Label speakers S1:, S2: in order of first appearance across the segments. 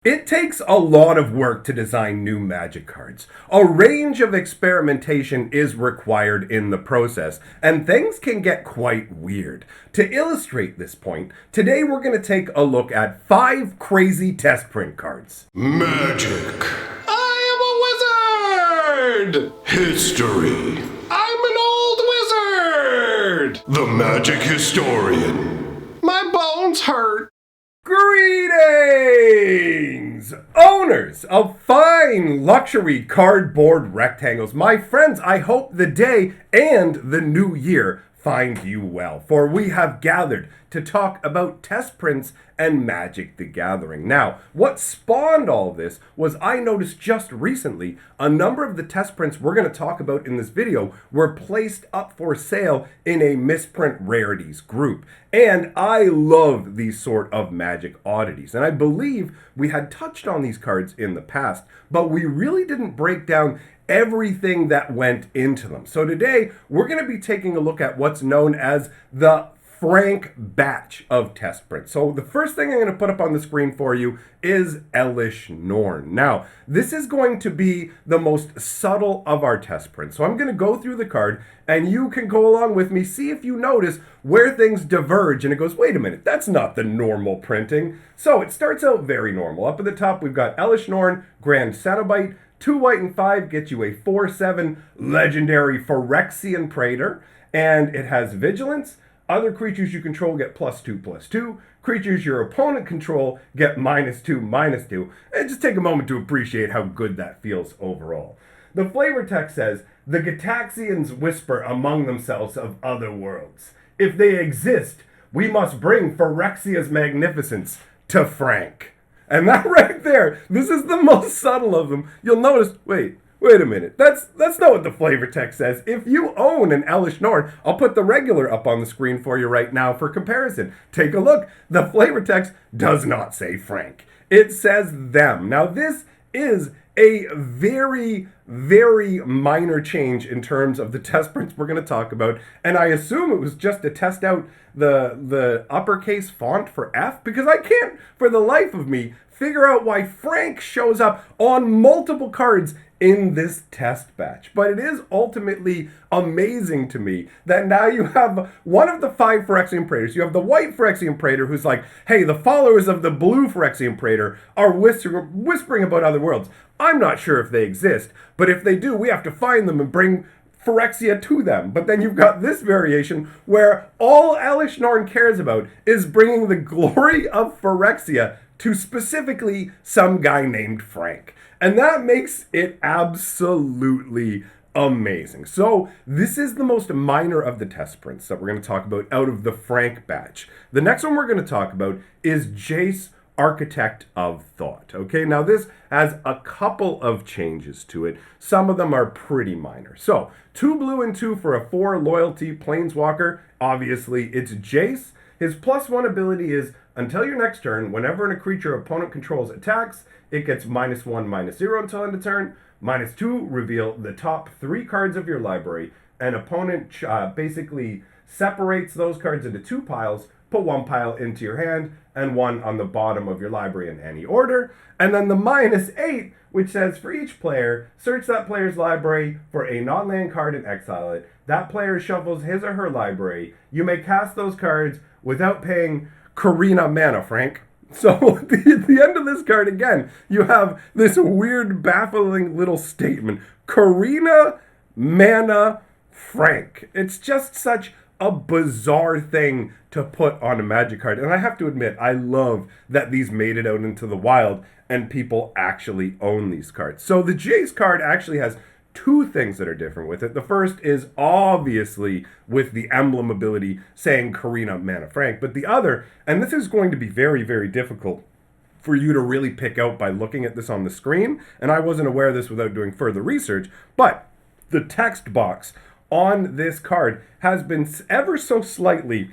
S1: It takes a lot of work to design new Magic cards. A range of experimentation is required in the process, and things can get quite weird. To illustrate this point, today we're going to take a look at 5 crazy test print cards.
S2: Magic. I am a wizard! History. I'm an old wizard! The Magic Historian. My bones hurt.
S1: Greetings! Owners of fine luxury cardboard rectangles. My friends, I hope the day and the new year find you well, for we have gathered to talk about test prints and Magic the Gathering. Now, what spawned all this was I noticed just recently a number of the test prints we're going to talk about in this video were placed up for sale in a misprint rarities group. And I love these sort of Magic oddities. And I believe we had touched on these cards in the past, but we really didn't break down everything that went into them. So today, we're going to be taking a look at what's known as the Frank batch of test prints. So the first thing I'm going to put up on the screen for you is Elesh Norn. Now, this is going to be the most subtle of our test prints. So I'm going to go through the card, and you can go along with me, see if you notice where things diverge, and it goes, wait a minute, that's not the normal printing. So it starts out very normal. Up at the top, we've got Elesh Norn, Grand Cenobite. 2 white and 5 gets you a 4/7 legendary Phyrexian Praetor, and it has Vigilance. Other creatures you control get +2/+2. Creatures your opponent control get -2/-2. And just take a moment to appreciate how good that feels overall. The flavor text says, the Gitaxians whisper among themselves of other worlds. If they exist, we must bring Phyrexia's magnificence to Frank. And that right there, this is the most subtle of them. You'll notice, wait a minute. That's not what the flavor text says. If you own an Elesh Norn, I'll put the regular up on the screen for you right now for comparison. Take a look. The flavor text does not say Frank. It says them. Now this is a very, very minor change in terms of the test prints we're going to talk about. And I assume it was just to test out the uppercase font for F, because I can't, for the life of me, figure out why Frank shows up on multiple cards in this test batch. But it is ultimately amazing to me that now you have one of the 5 Phyrexian Praetors. You have the white Phyrexian Praetor who's like, hey, the followers of the blue Phyrexian Praetor are whispering about other worlds. I'm not sure if they exist, but if they do, we have to find them and bring Phyrexia to them. But then you've got this variation where all Elesh Norn cares about is bringing the glory of Phyrexia to specifically some guy named Frank. And that makes it absolutely amazing. So this is the most minor of the test prints that we're going to talk about out of the Frank batch. The next one we're going to talk about is Jace, Architect of Thought. Okay, now this has a couple of changes to it. Some of them are pretty minor. So 2 blue and 2 for a 4 loyalty planeswalker. Obviously it's Jace. His +1 ability is until your next turn, whenever a creature opponent controls attacks, it gets -1/-0 until end of turn. -2, reveal the top 3 cards of your library. An opponent basically separates those cards into 2 piles. Put 1 pile into your hand and 1 on the bottom of your library in any order. And then the -8, which says for each player, search that player's library for a non-land card and exile it. That player shuffles his or her library. You may cast those cards without paying Karina mana, Frank. So at the end of this card, again, you have this weird, baffling little statement. Karina mana, Frank. It's just such a bizarre thing to put on a Magic card. And I have to admit, I love that these made it out into the wild and people actually own these cards. So the Jace card actually has 2 things that are different with it. The first is obviously with the emblem ability saying Karina mana Frank. But the other, and this is going to be very, very difficult for you to really pick out by looking at this on the screen, and I wasn't aware of this without doing further research, but the text box on this card has been ever so slightly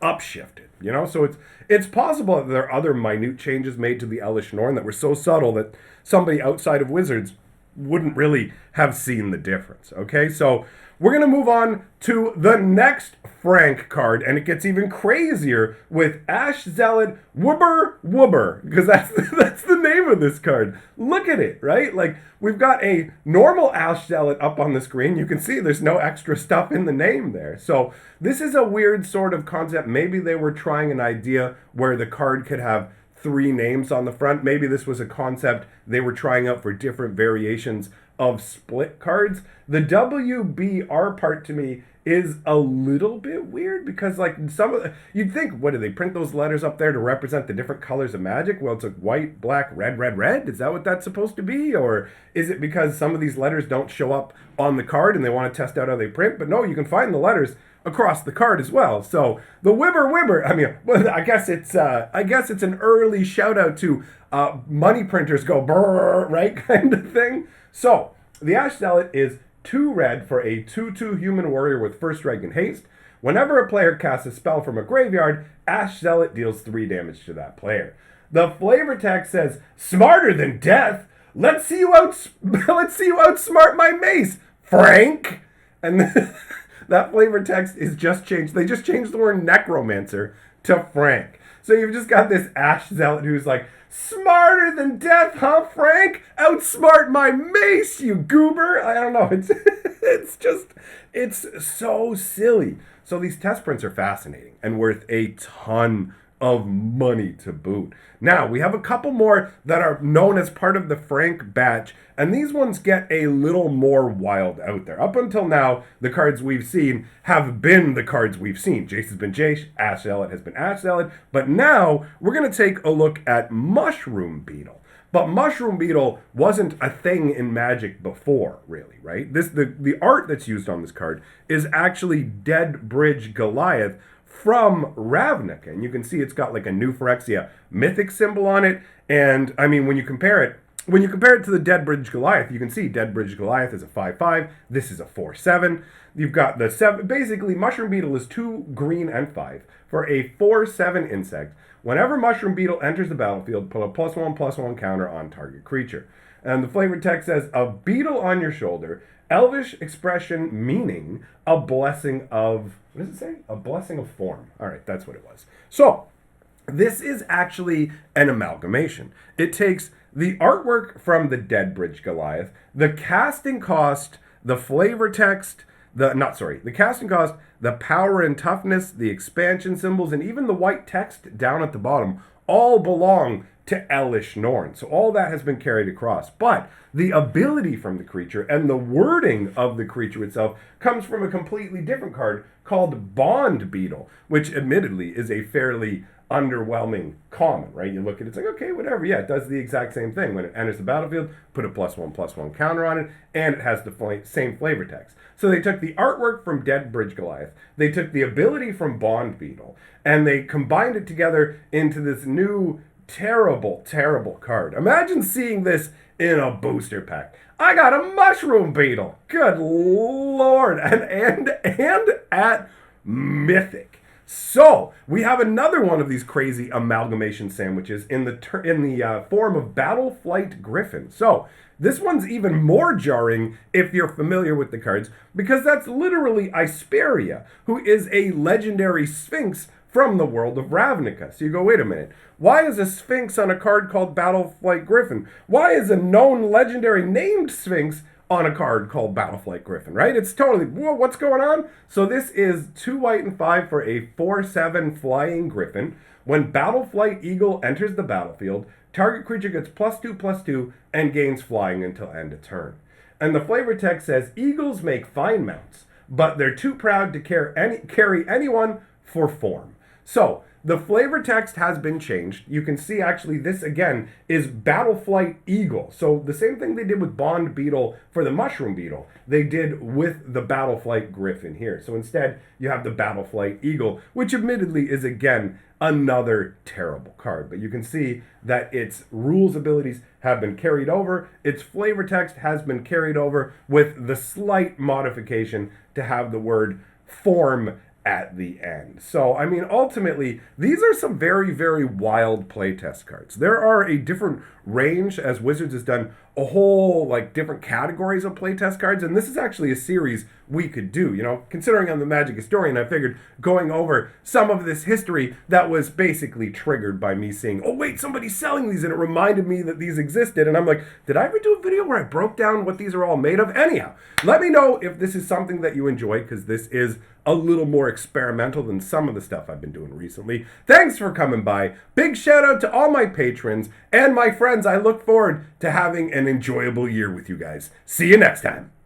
S1: upshifted, you know? So it's possible that there are other minute changes made to the Elesh Norn that were so subtle that somebody outside of Wizards wouldn't really have seen the difference. Okay, so we're going to move on to the next Frank card, and it gets even crazier with Ash Zealot Woober Woober, because that's the name of this card. Look at it, right? Like, we've got a normal Ash Zealot up on the screen. You can see there's no extra stuff in the name there. So this is a weird sort of concept. Maybe they were trying an idea where the card could have 3 names on the front. Maybe this was a concept they were trying out for different variations of split cards. The WBR part to me is a little bit weird because, like, you'd think, what do they print those letters up there to represent the different colors of Magic? Well, it's like white, black, red, red, red. Is that what that's supposed to be? Or is it because some of these letters don't show up on the card and they want to test out how they print? But no, you can find the letters across the card as well. So the Wibber, I mean, well, I guess it's an early shout out to money printers go brrr, right, kind of thing. So the Ash Zealot is 2 red for a 2/2 human warrior with first strike and haste. Whenever a player casts a spell from a graveyard, Ash Zealot deals 3 damage to that player. The flavor text says, "Smarter than death. Let's see you outsmart my mace, Frank." And that flavor text is just changed. They just changed the word necromancer to Frank. So you've just got this Ash Zealot who's like, "Smarter than death, huh, Frank? Outsmart my mace, you goober." I don't know. It's so silly. So these test prints are fascinating and worth a ton of money to boot. Now, we have a couple more that are known as part of the Frank batch, and these ones get a little more wild out there. Up until now, the cards we've seen have been the cards we've seen. Jace has been Jace, Ash Zealot has been Ash Zealot, but now we're going to take a look at Mushroom Beetle. But Mushroom Beetle wasn't a thing in Magic before, really, right? The art that's used on this card is actually Dead Bridge Goliath from Ravnica. And you can see it's got like a New Phyrexia mythic symbol on it. And I mean, when you compare it to the Dead Bridge Goliath, you can see Dead Bridge Goliath is a 5/5. This is a 4/7. You've got the 7. Basically, Mushroom Beetle is 2 green and 5 for a 4/7 insect. Whenever Mushroom Beetle enters the battlefield, put a +1/+1 counter on target creature. And the flavor text says, "A beetle on your shoulder, Elvish expression meaning a blessing of," what does it say? A blessing of form. All right, that's what it was. So this is actually an amalgamation. It takes the artwork from the Dead Bridge Goliath, the casting cost, the flavor text, the casting cost, the power and toughness, the expansion symbols, and even the white text down at the bottom all belong to Elish Norn. So all that has been carried across. But the ability from the creature and the wording of the creature itself comes from a completely different card called Bond Beetle, which admittedly is a fairly underwhelming common, right? You look at it, it's like, okay, whatever. Yeah, it does the exact same thing. When it enters the battlefield, put a +1/+1 counter on it, and it has the same flavor text. So they took the artwork from Dead Bridge Goliath, they took the ability from Bond Beetle, and they combined it together into this new terrible, terrible card. Imagine seeing this in a booster pack. I got a Mushroom Beetle. Good Lord. And at Mythic. So we have another one of these crazy amalgamation sandwiches in the form of Battleflight Griffin. So this one's even more jarring if you're familiar with the cards, because that's literally Isperia, who is a legendary Sphinx from the world of Ravnica. So you go, wait a minute. Why is a Sphinx on a card called Battleflight Griffin? Why is a known legendary named Sphinx on a card called Battleflight Griffin, right? It's totally, whoa, what's going on? So this is 2 white and 5 for a 4/7 flying griffin. When Battleflight Eagle enters the battlefield, target creature gets +2/+2 and gains flying until end of turn. And the flavor text says, eagles make fine mounts, but they're too proud to carry anyone for form. So the flavor text has been changed. You can see actually this again is Battleflight Eagle. So the same thing they did with Bond Beetle for the Mushroom Beetle, they did with the Battleflight Griffin here. So instead you have the Battleflight Eagle, which admittedly is again another terrible card. But you can see that its rules abilities have been carried over. Its flavor text has been carried over with the slight modification to have the word form at the end. So, I mean, ultimately, these are some very, very wild playtest cards. There are a different range, as Wizards has done a whole like different categories of playtest cards, and this is actually a series we could do. You know, considering I'm the Magic historian, I figured going over some of this history that was basically triggered by me seeing, oh wait, somebody's selling these, and it reminded me that these existed, and I'm like, did I ever do a video where I broke down what these are all made of? Anyhow, let me know if this is something that you enjoy, because this is a little more experimental than some of the stuff I've been doing recently. Thanks for coming by. Big shout out to all my patrons and my friends. I look forward to having an enjoyable year with you guys. See you next time.